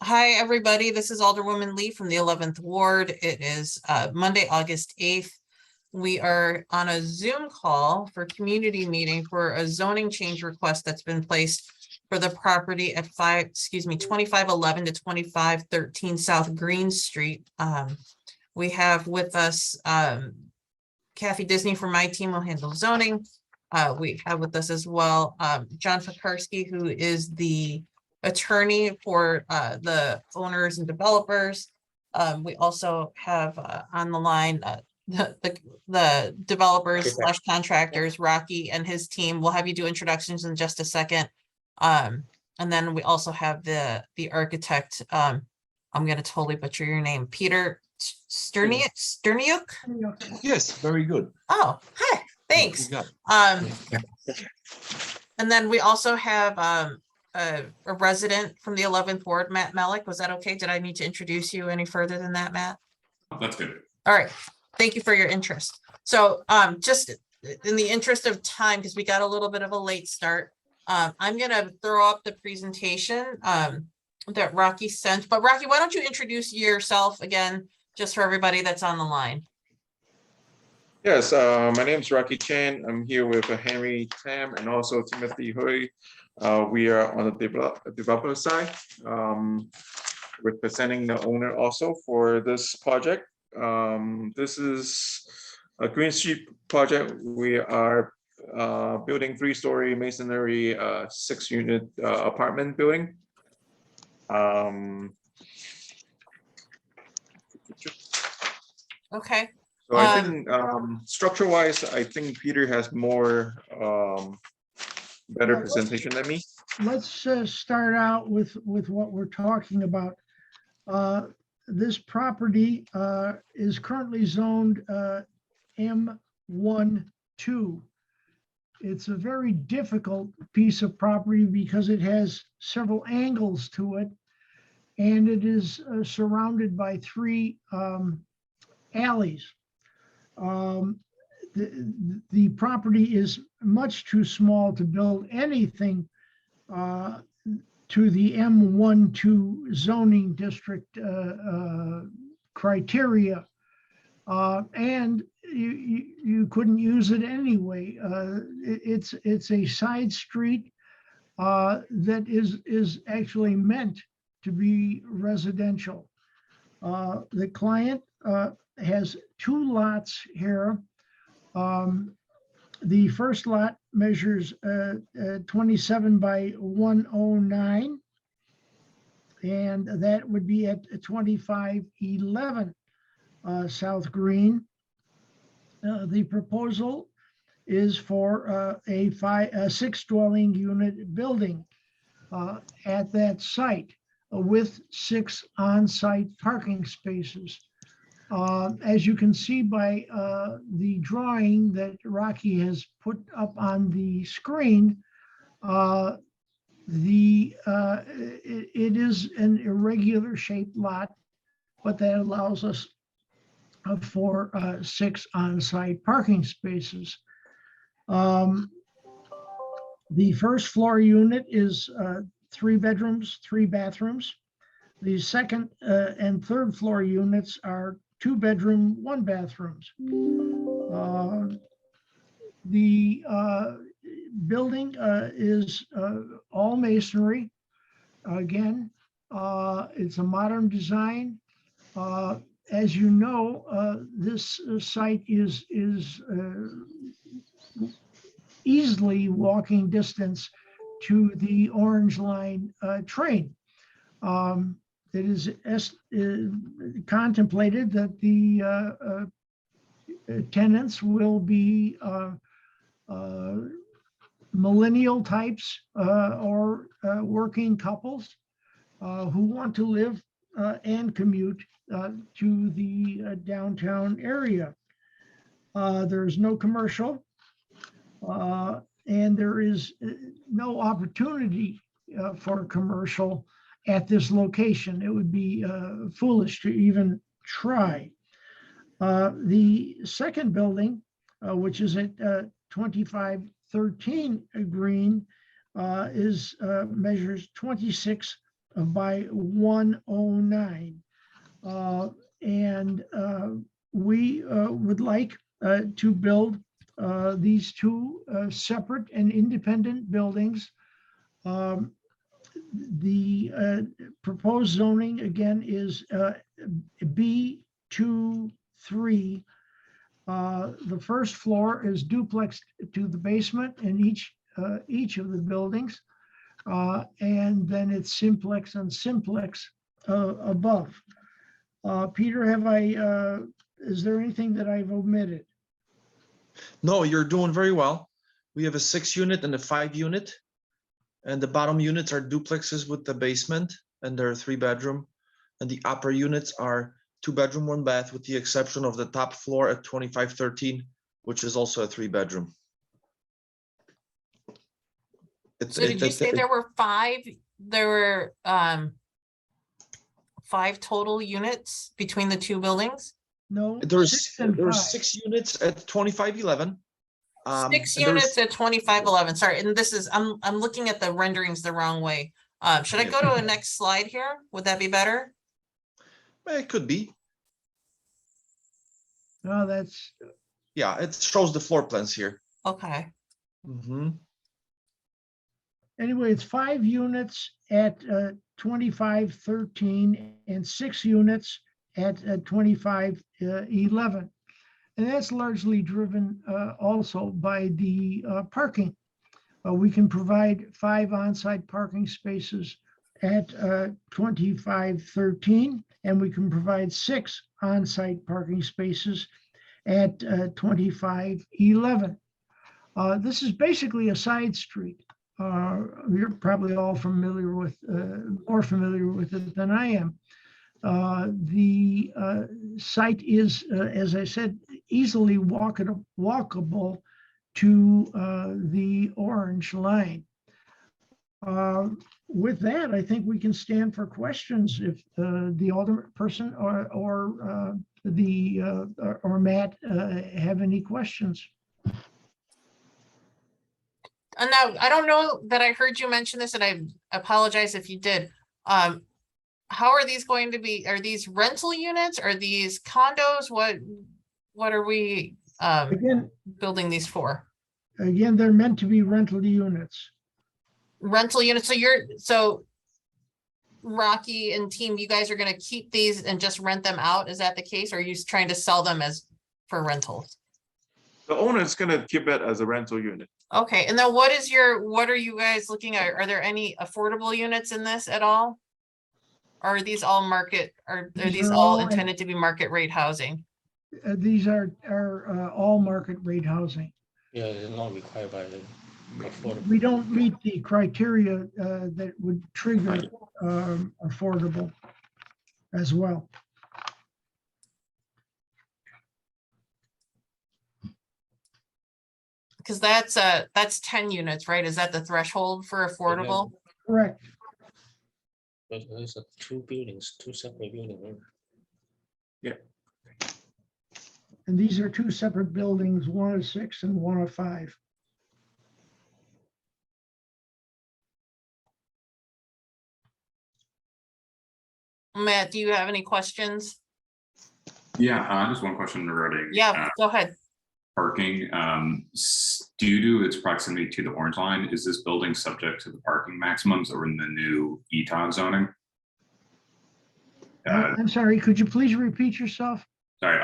Hi, everybody. This is Alderwoman Lee from the 11th Ward. It is Monday, August 8th. We are on a Zoom call for community meeting for a zoning change request that's been placed for the property at 2511 to 2513 South Green Street. We have with us Kathy Disney from my team will handle zoning. We have with us as well John Pekarsky, who is the attorney for the owners and developers. We also have on the line the developers slash contractors, Rocky and his team. We'll have you do introductions in just a second. And then we also have the architect. I'm going to totally butcher your name, Peter Sterniuk. Yes, very good. Oh, hi, thanks. And then we also have a resident from the 11th Ward, Matt Melick. Was that okay? Did I need to introduce you any further than that, Matt? That's good. All right. Thank you for your interest. So just in the interest of time, because we got a little bit of a late start, I'm going to throw up the presentation that Rocky sent. But Rocky, why don't you introduce yourself again, just for everybody that's on the line? Yes, my name is Rocky Chan. I'm here with Henry Tam and also Timothy Hui. We are on the developer side, representing the owner also for this project. This is a Green Street project. We are building 3-story masonry 6-unit apartment building. Okay. So I think structure-wise, I think Peter has more better presentation than me. Let's start out with what we're talking about. This property is currently zoned M12. It's a very difficult piece of property because it has several angles to it, and it is surrounded by 3 alleys. The property is much too small to build anything to the M12 zoning district criteria, and you couldn't use it anyway. It's a side street that is actually meant to be residential. The client has 2 lots here. The first lot measures 27 by 109, and that would be at 2511 South Green. The proposal is for a 6-dwelling unit building at that site with 6 on-site parking spaces. As you can see by the drawing that Rocky has put up on the screen, it is an irregular shaped lot, but that allows us for 6 on-site parking spaces. The first floor unit is 3 bedrooms, 3 bathrooms. The second and third floor units are 2-bedroom, 1 bathrooms. The building is all masonry. Again, it's a modern design. As you know, this site is easily walking distance to the Orange Line train. It is contemplated that the tenants will be millennial types or working couples who want to live and commute to the downtown area. There's no commercial, and there is no opportunity for commercial at this location. It would be foolish to even try. The second building, which is at 2513 Green, measures 26 by 109. And we would like to build these two separate and independent buildings. The proposed zoning again is B23. The first floor is duplex to the basement in each of the buildings. And then it's simplex and simplex above. Peter, is there anything that I've omitted? No, you're doing very well. We have a 6-unit and a 5-unit. And the bottom units are duplexes with the basement, and they're 3-bedroom. And the upper units are 2-bedroom, 1-bath, with the exception of the top floor at 2513, which is also a 3-bedroom. So did you say there were 5? There were 5 total units between the 2 buildings? No. There's 6 and 5. 6 units at 2511. 6 and units at 2511. Sorry, and this is I'm looking at the renderings the wrong way. Should I go to a next slide here? Would that be better? It could be. No, that's, Yeah, it shows the floor plans here. Okay. anyway, it's 5 units at 2513 and 6 units at 2511. And that's largely driven also by the parking. We can provide 5 on-site parking spaces at 2513, and we can provide 6 on-site parking spaces at 2511. This is basically a side street. You're probably all familiar with, more familiar with it than I am. The site is, as I said, easily walkable to the orange line. With that, I think we can stand for questions if the alderperson or Matt have any questions. And now I don't know that I heard you mention this, and I apologize if you did. How are these going to be? Are these rental units? Are these condos? What are we Again, building these for? Again, they're meant to be rental units. Rental units. So Rocky and team, you guys are going to keep these and just rent them out. Is that the case? Or are you trying to sell them as for rentals? The owner is gonna keep it as a rental unit. Okay. And then what are you guys looking at? Are there any affordable units in this at all? Or are these all market, are these all intended to be market rate housing? These are all market rate housing. Yeah, it's not required by the affordable. We don't meet the criteria that would trigger affordable as well. Because that's 10 units, right? Is that the threshold for affordable? Correct. But there's 2 buildings, 2 separate buildings. And these are 2 separate buildings, 106 and 105. Matt, do you have any questions? Yeah, just one question regarding Yeah, go ahead. parking. Due to its proximity to the orange line, is this building subject to the parking maximums or in the new ETOG zoning? I'm sorry, could you please repeat yourself? Sorry,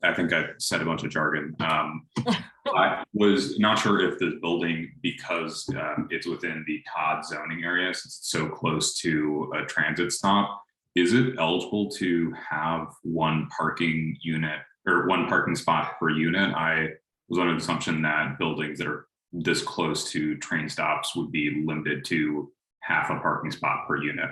I think I said a bunch of jargon. I was not sure if this building, because it's within the Todd zoning area, since it's so close to a transit stop, is it eligible to have 1 parking unit or 1 parking spot per unit? I was under the assumption that buildings that are this close to train stops would be limited to half a parking spot per unit.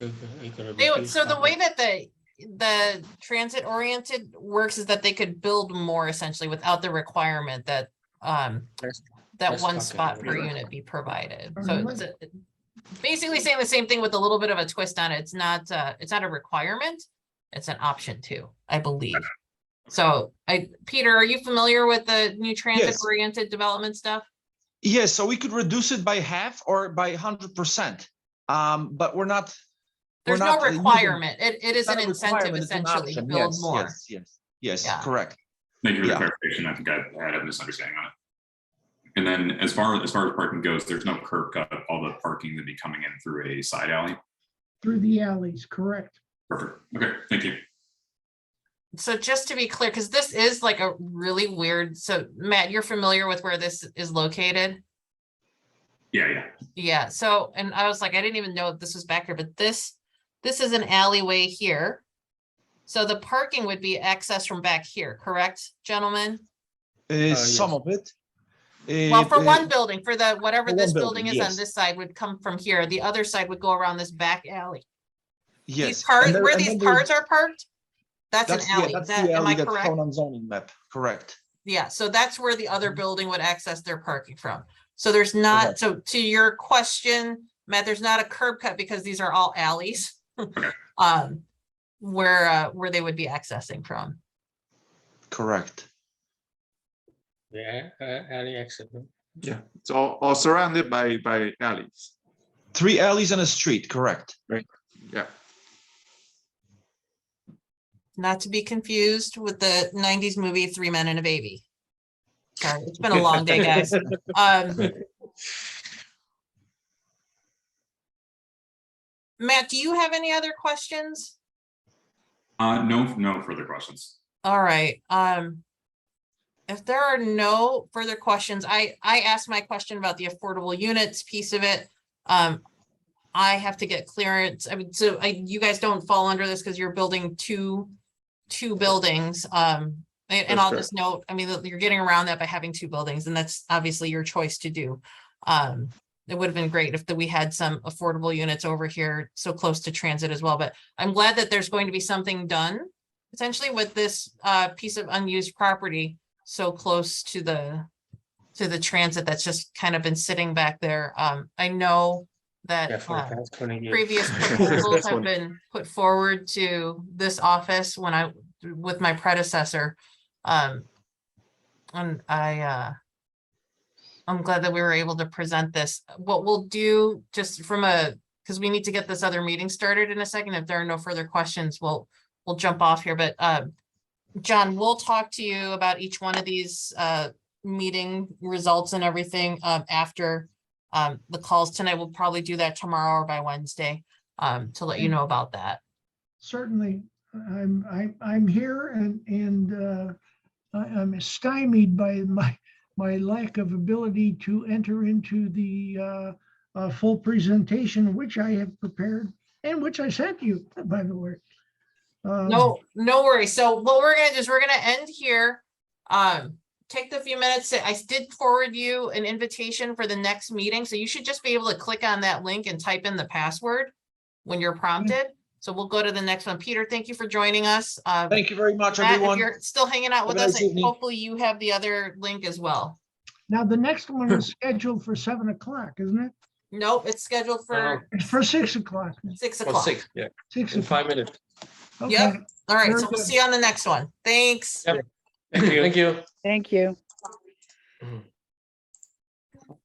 So the way that the transit oriented works is that they could build more essentially without the requirement that Less 1 parking spot per area. unit be provided. So it's basically saying the same thing with a little bit of a twist on it. It's not a requirement. It's an option too, I believe. So Peter, are you familiar with the new transit oriented development stuff? Yes, so we could reduce it by half or by 100%. But we're not. There's we're no not, using- requirement. It is it's not an a incentive requirement, it's an essentially to option. build Yes, more. Yes, Yeah. correct. Thank you for the Yeah. clarification. I think I had a misunderstanding on it. And then as far as parking goes, there's no curb cut. All the parking would be coming in through a side alley. Through the alleys, correct. Perfect. Okay, thank you. So just to be clear, because this is like a really weird, so Matt, you're familiar with where this is located? Yeah. Yeah, so, and I was like, I didn't even know this was back here, but this is an alleyway here. So the parking would be accessed from back here, correct, gentlemen? Some of it. Well, for one uh, building, for the, whatever for this one building building, is on yes. this side would come from here. The other side would go around this back alley. These Yes. cars, and there- where and these then there's- cars are parked? That's an yeah, alley. that's That, the am I alley that's correct? shown on zoning map, correct. Yeah, so that's where the other building would access their parking from. So there's not, Correct. so to your question, Matt, there's not a curb cut because these are all alleys. Where they would be accessing from. Correct. Yeah, alley exit. no? Yeah, it's all surrounded by alleys. 3 alleys and a street, correct. Yeah. Not to be confused with the 90s movie Three Men and a Baby. Sorry, it's been a long day, guys. Matt, do you have any other questions? No further questions. All right, if there are no further questions, I asked my question about the affordable units piece of it. I have to get clearance. I mean, so you guys don't fall under this because you're building two buildings. And That's I'll correct. just note, I mean, that you're getting around that by having 2 buildings, and that's obviously your choice to do. It would have been great if we had some affordable units over here so close to transit as well, but I'm glad that there's going to be something done potentially with this piece of unused property so close to the transit that's just kind of been sitting back there. I know Yeah, that for the past 20 years. previous proposals have One. been put forward to this office with my predecessor. And I'm glad that we were able to present this. What we'll do just because we need to get this other meeting started in a second. If there are no further questions, we'll jump off here. But John, we'll talk to you about each one of these meeting results and everything after the calls tonight. We'll probably do that tomorrow or by Wednesday to let you know about that. Certainly, I'm here and I'm stymied by my lack of ability to enter into the full presentation, which I have prepared and which I sent you, by the way. No worries. So what we're gonna do is we're gonna end here. Take the few minutes. I did forward you an invitation for the next meeting, so you should just be able to click on that link and type in the password when you're prompted. So we'll go to the next one. Peter, thank you for joining us. Thank you very much, Matt, if everyone. you're still hanging out with Have a us, nice evening. hopefully you have the other link as well. Now, the next one is scheduled for 7 o'clock, isn't it? Nope, it's scheduled for It's for 6 o'clock. 6 Or o'clock. 6, yeah, 6 in o'clock. 5 minutes. Okay. Yep. All right, Very so we'll good. see you on the next one. Thanks. Yep. Thank you. Thank you. Mhm.